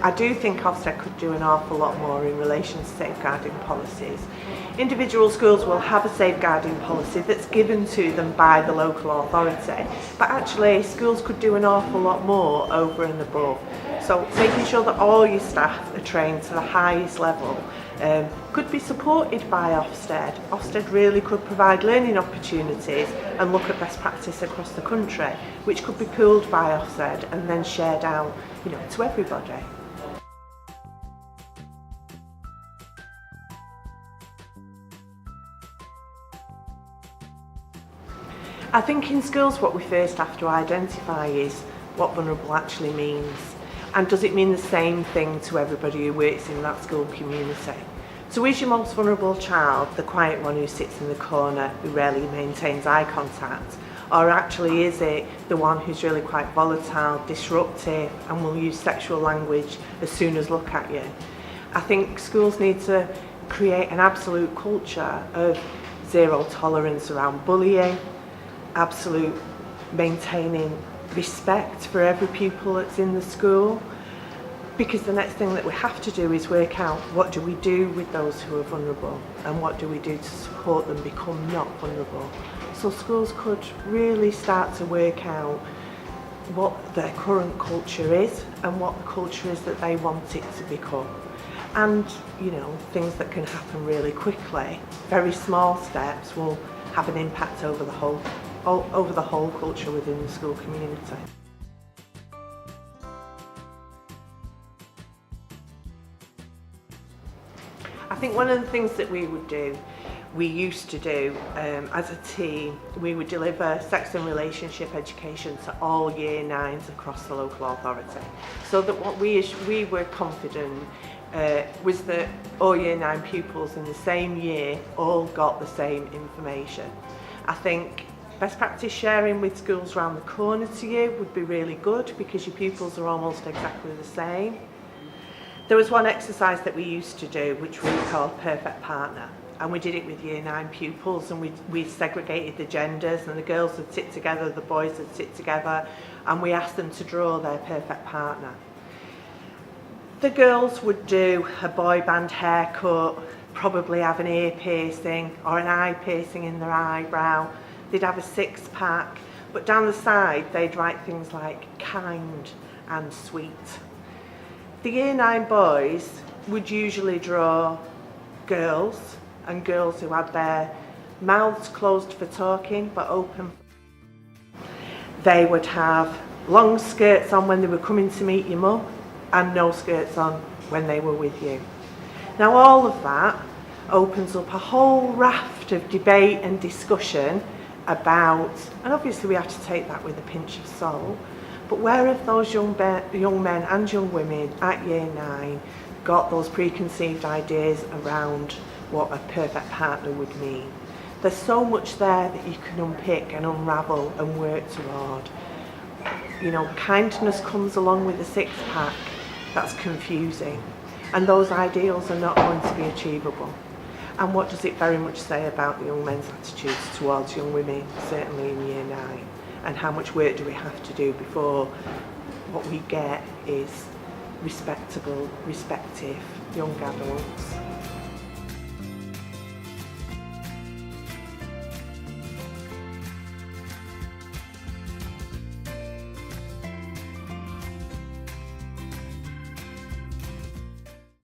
I do think Ofsted could do an awful lot more in relation to safeguarding policies. Individual schools will have a safeguarding policy that's given to them by the local authority, but actually schools could do an awful lot more over and above. So making sure that all your staff are trained to the highest level could be supported by Ofsted. Ofsted really could provide learning opportunities and look at best practice across the country, which could be pooled by Ofsted and then shared out, to everybody. I think in schools what we first have to identify is what vulnerable actually means, and does it mean the same thing to everybody who works in that school community. So is your most vulnerable child the quiet one who sits in the corner, who rarely maintains eye contact, or actually is it the one who's really quite volatile, disruptive, and will use sexual language as soon as look at you? I think schools need to create an absolute culture of zero tolerance around bullying, absolute maintaining respect for every pupil that's in the school, because the next thing that we have to do is work out what do we do with those who are vulnerable and what do we do to support them become not vulnerable. So schools could really start to work out what their current culture is and what the culture is that they want it to become. And things that can happen really quickly, very small steps, will have an impact over the whole culture within the school community. I think one of the things that we used to do as a team, we would deliver sex and relationship education to all year 9s across the local authority. So that what we were confident was that all year 9 pupils in the same year all got the same information. I think best practice sharing with schools around the corner to you would be really good, because your pupils are almost exactly the same. There was one exercise that we used to do which we called Perfect Partner, and we did it with year 9 pupils, and we segregated the genders, and the girls would sit together, the boys would sit together, and we asked them to draw their perfect partner. The girls would do a boy band haircut, probably have an ear piercing or an eye piercing in their eyebrow. They'd have a 6-pack, but down the side they'd write things like kind and sweet. The year 9 boys would usually draw girls, and girls who had their mouths closed for talking but open. They would have long skirts on when they were coming to meet your mum and no skirts on when they were with you. Now all of that opens up a whole raft of debate and discussion about, and obviously we have to take that with a pinch of salt, but where have those young men and young women at year 9 got those preconceived ideas around what a perfect partner would mean? There's so much there that you can unpick and unravel and work toward. Kindness comes along with a 6-pack. That's confusing, and those ideals are not going to be achievable. And what does it very much say about the young men's attitudes towards young women, certainly in year 9? And how much work do we have to do before what we get is respectable, respective young adults?